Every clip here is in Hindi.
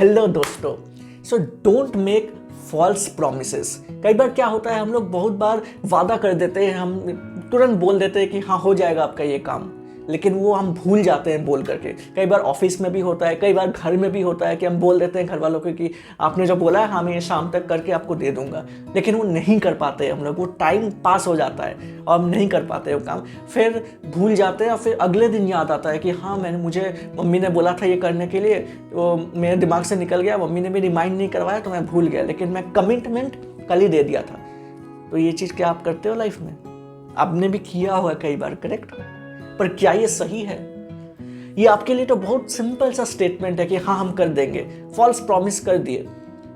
हेलो दोस्तों, so don't make false promises. कई बार क्या होता है, हम लोग बहुत बार वादा कर देते हैं, हम तुरंत बोल देते हैं कि हाँ हो जाएगा आपका ये काम, लेकिन वो हम भूल जाते हैं बोल करके। कई बार ऑफिस में भी होता है, कई बार घर में भी होता है कि हम बोल देते हैं घर वालों को कि आपने जो बोला है हाँ मैं ये शाम तक करके आपको दे दूंगा, लेकिन वो नहीं कर पाते हम लोग। वो टाइम पास हो जाता है और हम नहीं कर पाते वो काम, फिर भूल जाते हैं और फिर अगले दिन याद आता है कि हाँ मुझे मम्मी ने बोला था ये करने के लिए, तो मेरे दिमाग से निकल गया, मम्मी ने भी रिमाइंड नहीं करवाया तो मैं भूल गया, लेकिन मैं कमिटमेंट कल ही दे दिया था। तो ये चीज़ क्या आप करते हो लाइफ में? आपने भी किया हुआ कई बार, करेक्ट? पर क्या ये सही है? ये आपके लिए तो बहुत सिंपल सा स्टेटमेंट है कि हाँ हम कर देंगे, फॉल्स प्रॉमिस कर दिए,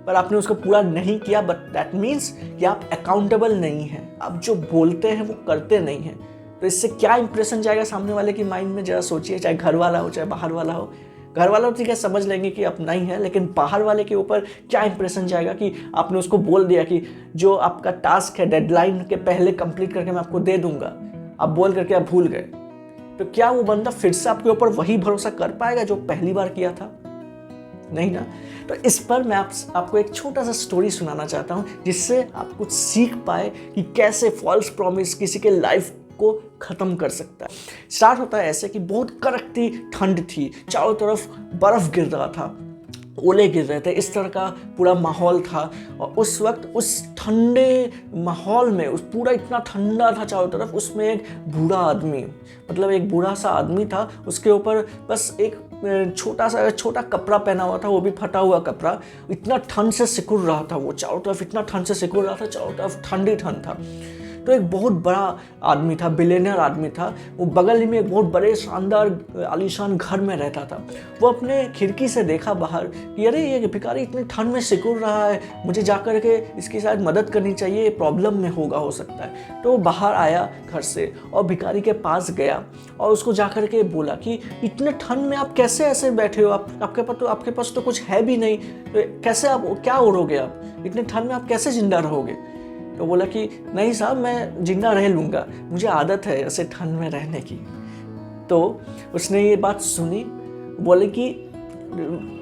पर आपने उसको पूरा नहीं किया, बट दैट मीन्स कि आप अकाउंटेबल नहीं हैं। आप जो बोलते हैं वो करते नहीं हैं। तो इससे क्या इंप्रेशन जाएगा सामने वाले की माइंड में, जरा सोचिए। चाहे घर वाला हो चाहे बाहर वाला हो, घर वाला ठीक है समझ लेंगे कि अपना ही है, लेकिन बाहर वाले के ऊपर क्या इंप्रेशन जाएगा कि आपने उसको बोल दिया कि जो आपका टास्क है डेडलाइन के पहले कंप्लीट करके मैं आपको दे दूंगा, आप बोल करके आप भूल गए। तो क्या वो बंदा फिर से आपके ऊपर वही भरोसा कर पाएगा जो पहली बार किया था? नहीं ना। तो इस पर मैं आपको एक छोटा सा स्टोरी सुनाना चाहता हूं, जिससे आप कुछ सीख पाए कि कैसे फॉल्स प्रॉमिस किसी के लाइफ को खत्म कर सकता है। स्टार्ट होता है ऐसे कि बहुत कड़कती ठंड थी, चारों तरफ बर्फ गिर रहा था, ओले गिर रहे थे, इस तरह का पूरा माहौल था। और उस वक्त उस ठंडे माहौल में, उस पूरा इतना ठंडा था चारों तरफ, उसमें एक बूढ़ा आदमी, मतलब एक बूढ़ा सा आदमी था, उसके ऊपर बस एक छोटा कपड़ा पहना हुआ था, वो भी फटा हुआ कपड़ा। इतना ठंड से सिकुड़ रहा था वो, चारों तरफ इतना ठंड से सिकुड़ रहा था, चारों तरफ ठंडी ठंड था। तो एक बहुत बड़ा आदमी था, बिलियनर आदमी था, वो बगल ही में एक बहुत बड़े शानदार आलीशान घर में रहता था। वो अपने खिड़की से देखा बाहर कि अरे ये भिखारी इतनी ठंड में सिकुड़ रहा है, मुझे जाकर के इसकी शायद मदद करनी चाहिए, प्रॉब्लम में होगा हो सकता है। तो वो बाहर आया घर से और भिखारी के पास गया और उसको जाकर के बोला कि इतने ठंड में आप कैसे ऐसे बैठे हो, आपके पास तो कुछ है भी नहीं, तो कैसे आप क्या ओढ़ोगे, आप इतने ठंड में आप कैसे जिंदा रहोगे? तो बोला कि नहीं साहब मैं जिंदा रह लूँगा, मुझे आदत है ऐसे ठंड में रहने की। तो उसने ये बात सुनी, बोले कि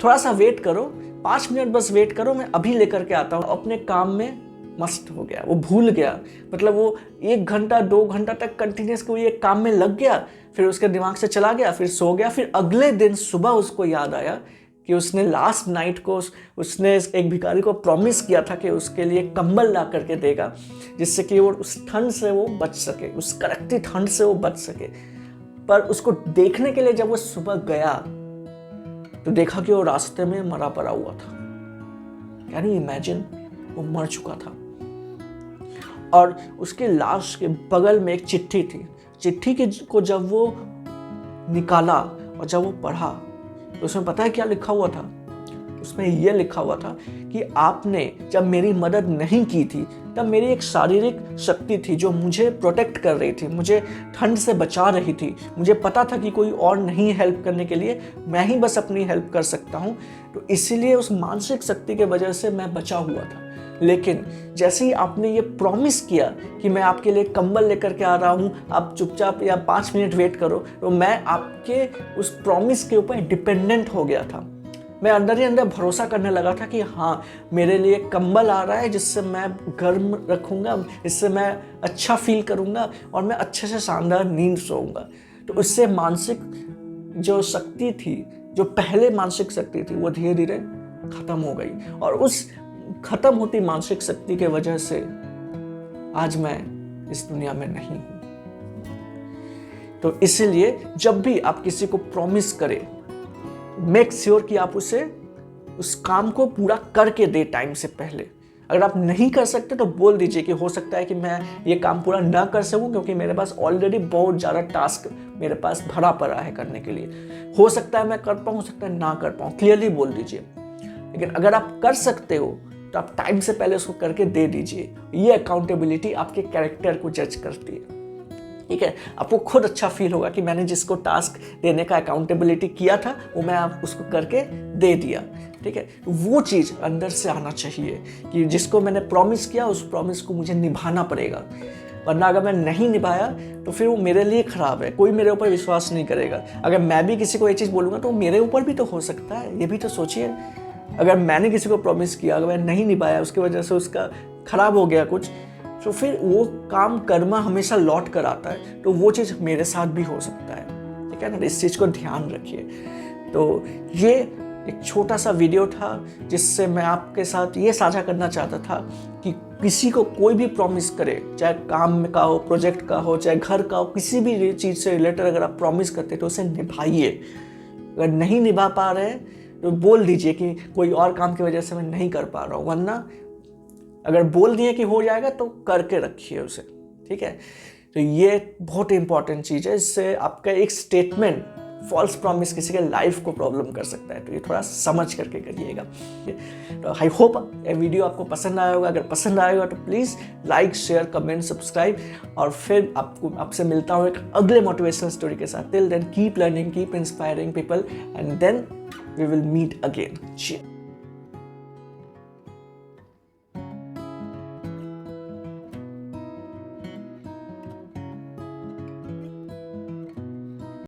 थोड़ा सा वेट करो, 5 मिनट बस वेट करो, मैं अभी लेकर के आता हूँ। अपने काम में मस्त हो गया, वो भूल गया। मतलब वो 1 घंटा 2 घंटा तक कंटिन्यूस वो ये काम में लग गया, फिर उसके दिमाग से चला गया, फिर सो गया। फिर अगले दिन सुबह उसको याद आया कि उसने लास्ट नाइट को उसने एक भिखारी को प्रॉमिस किया था कि उसके लिए कंबल ला करके देगा, जिससे कि वो उस ठंड से वो बच सके, उस कड़कती ठंड से वो बच सके। पर उसको देखने के लिए जब वो सुबह गया तो देखा कि वो रास्ते में मरा पड़ा हुआ था। Can you imagine? वो मर चुका था। और उसके लाश के बगल में एक चिट्ठी थी। चिट्ठी को जब वो निकाला और जब वो पढ़ा तो उसमें पता है क्या लिखा हुआ था? उसमें यह लिखा हुआ था कि आपने जब मेरी मदद नहीं की थी तब मेरी एक शारीरिक शक्ति थी जो मुझे प्रोटेक्ट कर रही थी, मुझे ठंड से बचा रही थी। मुझे पता था कि कोई और नहीं हेल्प करने के लिए, मैं ही बस अपनी हेल्प कर सकता हूँ। तो इसीलिए उस मानसिक शक्ति के वजह से मैं बचा हुआ था। लेकिन जैसे ही आपने ये प्रॉमिस किया कि मैं आपके लिए कंबल लेकर के आ रहा हूँ, आप चुपचाप या 5 मिनट वेट करो, तो मैं आपके उस प्रॉमिस के ऊपर डिपेंडेंट हो गया था। मैं अंदर ही अंदर भरोसा करने लगा था कि हाँ मेरे लिए कंबल आ रहा है जिससे मैं गर्म रखूँगा, इससे मैं अच्छा फील करूँगा और मैं अच्छे से शानदार नींद सोऊंगा। तो उससे मानसिक जो शक्ति थी, जो पहले मानसिक शक्ति थी, वो धीरे धीरे खत्म हो गई। और उस खत्म होती मानसिक शक्ति के वजह से आज मैं इस दुनिया में नहीं हूं। तो इसीलिए जब भी आप किसी को प्रॉमिस करें, मेक श्योर कि आप उस काम को पूरा करके दे टाइम से पहले। अगर आप नहीं कर सकते तो बोल दीजिए कि हो सकता है कि मैं ये काम पूरा ना कर सकूं क्योंकि मेरे पास ऑलरेडी बहुत ज़्यादा टास्क मेरे पास भरा पड़ा है करने के लिए। हो सकता है मैं कर पाऊँ, हो सकता है ना कर पाऊँ, क्लियरली बोल दीजिए। लेकिन अगर आप कर सकते हो तो आप टाइम से पहले उसको करके दे दीजिए। ये अकाउंटेबिलिटी आपके कैरेक्टर को जज करती है। ठीक है, आपको खुद अच्छा फील होगा कि मैंने जिसको टास्क देने का अकाउंटेबिलिटी किया था वो मैं आप उसको करके दे दिया। ठीक है, वो चीज़ अंदर से आना चाहिए कि जिसको मैंने प्रॉमिस किया उस प्रॉमिस को मुझे निभाना पड़ेगा, वरना अगर मैं नहीं निभाया तो फिर वो मेरे लिए ख़राब है, कोई मेरे ऊपर विश्वास नहीं करेगा। अगर मैं भी किसी को ये चीज़ बोलूँगा तो मेरे ऊपर भी तो हो सकता है, ये भी तो सोचिए। अगर मैंने किसी को प्रॉमिस किया, अगर मैं नहीं निभाया, उसकी वजह से उसका खराब हो गया कुछ, तो फिर वो काम कर्मा हमेशा लौट कर आता है। तो वो चीज़ मेरे साथ भी हो सकता है, ठीक है ना। इस चीज़ को ध्यान रखिए। तो ये एक छोटा सा वीडियो था जिससे मैं आपके साथ ये साझा करना चाहता था कि किसी को कोई भी प्रॉमिस करे, चाहे काम का हो, प्रोजेक्ट का हो, चाहे घर का हो, किसी भी चीज़ से रिलेटेड अगर आप प्रॉमिस करते तो उसे निभाइए। अगर नहीं निभा पा रहे हैं तो बोल दीजिए कि कोई और काम की वजह से मैं नहीं कर पा रहा हूँ, वरना अगर बोल दिए कि हो जाएगा तो करके रखिए उसे, ठीक है। तो ये बहुत इंपॉर्टेंट चीज़ है, इससे आपका एक स्टेटमेंट, फॉल्स प्रॉमिस किसी के लाइफ को प्रॉब्लम कर सकता है। तो ये थोड़ा समझ करके करिएगा। तो आई होप ये वीडियो आपको पसंद आया होगा। अगर पसंद आएगा तो please like, share, comment, subscribe, और फिर आपसे मिलता हूँ एक अगले मोटिवेशनल स्टोरी के साथ। Till then keep learning, keep inspiring people, and then we will meet again.